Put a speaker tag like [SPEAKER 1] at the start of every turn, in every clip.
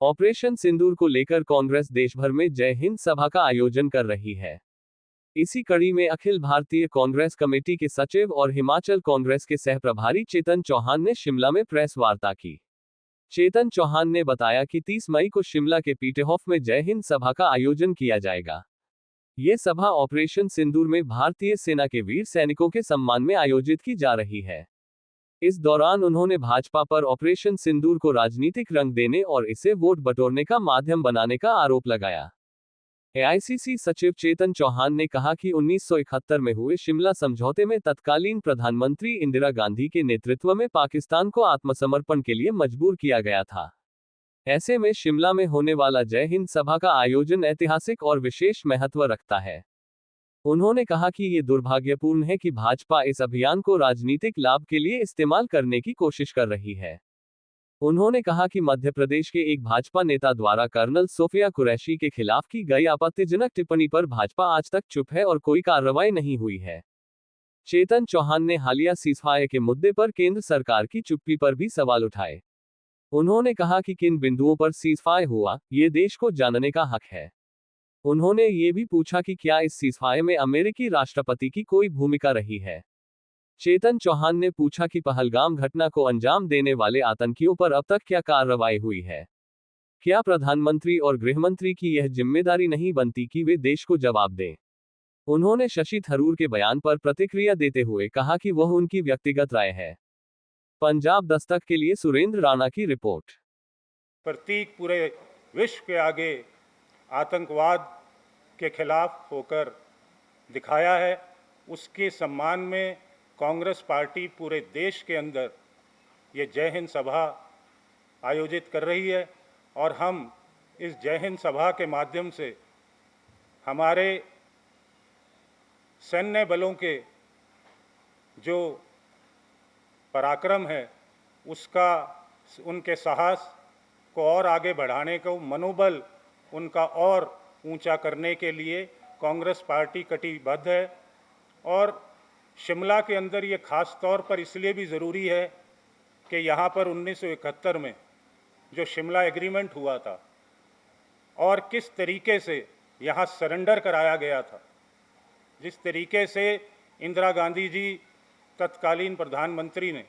[SPEAKER 1] Operation सिंदूर को लेकर कांग्रेस देश भर में जय हिंद सभा का आयोजन कर रही है। इसी कड़ी में अखिल भारतीय कांग्रेस कमेटी के सचिव और हिमाचल कांग्रेस के सह प्रभारी चेतन चौहान ने शिमला में प्रेस वार्ता की। चेतन चौहान ने बताया कि 30 मई को शिमला के पीटरहॉफ में जय हिंद सभा का आयोजन किया जाएगा। ये सभा ऑपरेशन सिंदूर में भारतीय सेना के वीर सैनिकों के सम्मान में आयोजित की जा रही है। इस दौरान उन्होंने भाजपा पर ऑपरेशन सिंदूर को राजनीतिक रंग देने और इसे वोट बटोरने का माध्यम बनाने का आरोप लगाया। एआईसीसी सचिव चेतन चौहान ने कहा कि 1971 में हुए शिमला समझौते में तत्कालीन प्रधानमंत्री इंदिरा गांधी के नेतृत्व में पाकिस्तान को आत्मसमर्पण के लिए मजबूर किया गया था। ऐसे में शिमला में होने वाला जय हिंद सभा का आयोजन ऐतिहासिक और विशेष महत्व रखता है। उन्होंने कहा कि ये दुर्भाग्यपूर्ण है कि भाजपा इस अभियान को राजनीतिक लाभ के लिए इस्तेमाल करने की कोशिश कर रही है। उन्होंने कहा कि मध्य प्रदेश के एक भाजपा नेता द्वारा कर्नल सोफिया कुरैशी के खिलाफ की गई आपत्तिजनक टिप्पणी पर भाजपा आज तक चुप है और कोई कार्रवाई नहीं हुई है। चेतन चौहान ने हालिया सीज़फायर के मुद्दे पर केंद्र सरकार की चुप्पी पर भी सवाल उठाए। उन्होंने कहा कि किन बिंदुओं पर सीज़फायर हुआ, ये देश को जानने का हक है। उन्होंने ये भी पूछा कि क्या इस सीज़फायर में अमेरिकी राष्ट्रपति की कोई भूमिका रही है। चेतन चौहान ने पूछा कि पहलगाम घटना को अंजाम देने वाले आतंकियों पर अब तक क्या कार्रवाई हुई है। क्या प्रधानमंत्री और गृहमंत्री की यह जिम्मेदारी नहीं बनती कि वे देश को जवाब दें। उन्होंने शशि थरूर के बयान पर प्रतिक्रिया देते हुए कहा कि वह उनकी व्यक्तिगत राय है। पंजाब दस्तक के लिए सुरेंद्र राणा की रिपोर्ट।
[SPEAKER 2] प्रतीक पूरे विश्व के आगे आतंकवाद के खिलाफ होकर दिखाया है। उसके सम्मान में कांग्रेस पार्टी पूरे देश के अंदर ये जय हिंद सभा आयोजित कर रही है और हम इस जय हिंद सभा के माध्यम से हमारे सैन्य बलों के जो पराक्रम है उसका, उनके साहस को और आगे बढ़ाने को, मनोबल उनका और ऊंचा करने के लिए कांग्रेस पार्टी कटिबद्ध है। और शिमला के अंदर ये खास तौर पर इसलिए भी ज़रूरी है कि यहाँ पर 1971 में जो शिमला एग्रीमेंट हुआ था और किस तरीके से यहाँ सरेंडर कराया गया था, जिस तरीके से इंदिरा गांधी जी तत्कालीन प्रधानमंत्री ने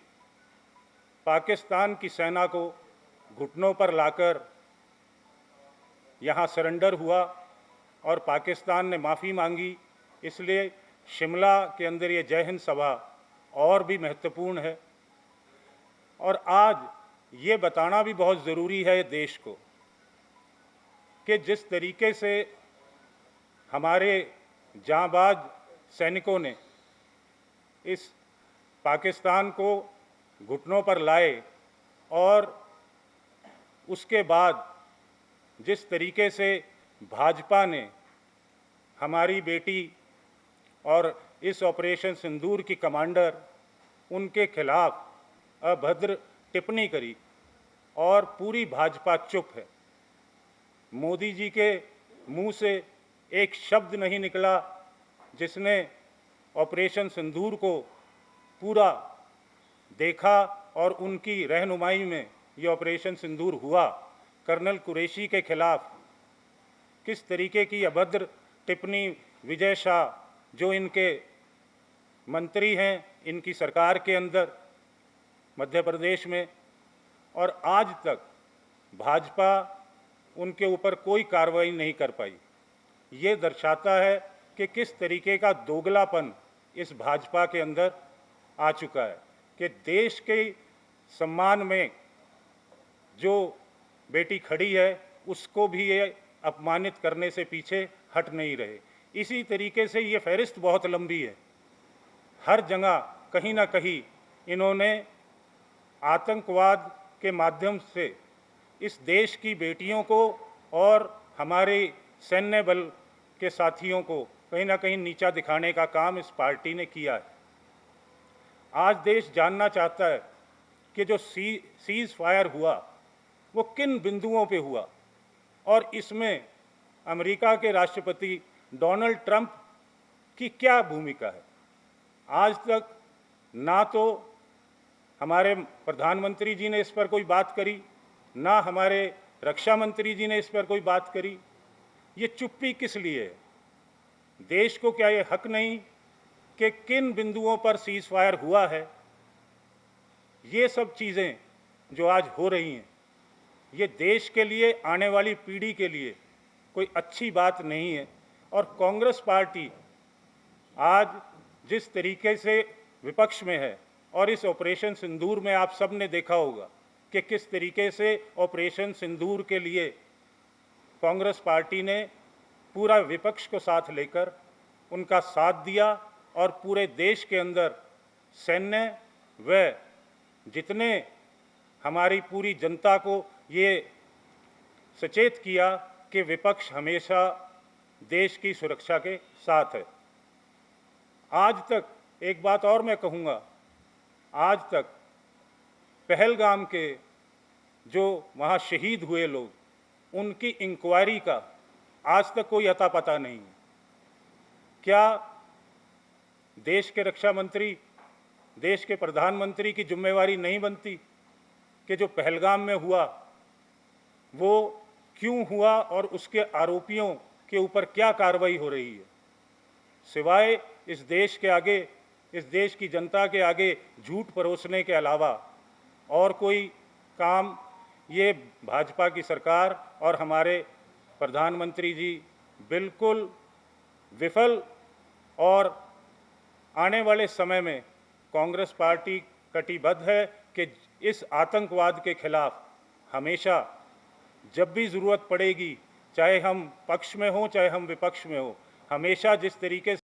[SPEAKER 2] पाकिस्तान की सेना को घुटनों पर लाकर यहाँ सरेंडर हुआ और पाकिस्तान ने माफ़ी मांगी, इसलिए शिमला के अंदर ये जय हिंद सभा और भी महत्वपूर्ण है। और आज ये बताना भी बहुत ज़रूरी है देश को कि जिस तरीके से हमारे जांबाज सैनिकों ने इस पाकिस्तान को घुटनों पर लाए और उसके बाद जिस तरीके से भाजपा ने हमारी बेटी और इस ऑपरेशन सिंदूर की कमांडर उनके खिलाफ अभद्र टिप्पणी करी और पूरी भाजपा चुप है। मोदी जी के मुंह से एक शब्द नहीं निकला जिसने ऑपरेशन सिंदूर को पूरा देखा और उनकी रहनुमाई में ये ऑपरेशन सिंदूर हुआ। कर्नल कुरैशी के खिलाफ किस तरीके की अभद्र टिप्पणी विजय शाह, जो इनके मंत्री हैं इनकी सरकार के अंदर मध्य प्रदेश में, और आज तक भाजपा उनके ऊपर कोई कार्रवाई नहीं कर पाई। ये दर्शाता है कि किस तरीके का दोगलापन इस भाजपा के अंदर आ चुका है कि देश के सम्मान में जो बेटी खड़ी है उसको भी ये अपमानित करने से पीछे हट नहीं रहे। इसी तरीके से ये फहरिस्त बहुत लंबी है। हर जगह कहीं ना कहीं इन्होंने आतंकवाद के माध्यम से इस देश की बेटियों को और हमारे सैन्य बल के साथियों को कहीं ना कहीं नीचा दिखाने का काम इस पार्टी ने किया है। आज देश जानना चाहता है कि जो सीज़ फायर हुआ वो किन बिंदुओं पे हुआ और इसमें अमेरिका के राष्ट्रपति डोनाल्ड ट्रंप की क्या भूमिका है। आज तक ना तो हमारे प्रधानमंत्री जी ने इस पर कोई बात करी, ना हमारे रक्षा मंत्री जी ने इस पर कोई बात करी? ये चुप्पी किस लिए है? देश को क्या ये हक नहीं कि किन बिंदुओं पर सीज फायर हुआ है? ये सब चीज़ें जो आज हो रही हैं, ये देश के लिए, आने वाली पीढ़ी के लिए कोई अच्छी बात नहीं है। और कांग्रेस पार्टी आज जिस तरीके से विपक्ष में है, और इस ऑपरेशन सिंदूर में आप सब ने देखा होगा कि किस तरीके से ऑपरेशन सिंदूर के लिए कांग्रेस पार्टी ने पूरा विपक्ष को साथ लेकर उनका साथ दिया और पूरे देश के अंदर सैन्य व जितने हमारी पूरी जनता को ये सचेत किया कि विपक्ष हमेशा देश की सुरक्षा के साथ है। आज तक एक बात और मैं कहूँगा, आज तक पहलगाम के जो वहाँ शहीद हुए लोग, उनकी इंक्वायरी का आज तक कोई अता पता नहीं है। क्या देश के रक्षा मंत्री, देश के प्रधानमंत्री की जिम्मेवारी नहीं बनती कि जो पहलगाम में हुआ वो क्यों हुआ और उसके आरोपियों के ऊपर क्या कार्रवाई हो रही है? सिवाय इस देश के आगे, इस देश की जनता के आगे झूठ परोसने के अलावा और कोई काम ये भाजपा की सरकार और हमारे प्रधानमंत्री जी बिल्कुल विफल। और आने वाले समय में कांग्रेस पार्टी कटिबद्ध है कि इस आतंकवाद के खिलाफ हमेशा जब भी ज़रूरत पड़ेगी, चाहे हम पक्ष में हों चाहे हम विपक्ष में हों, हमेशा जिस तरीके से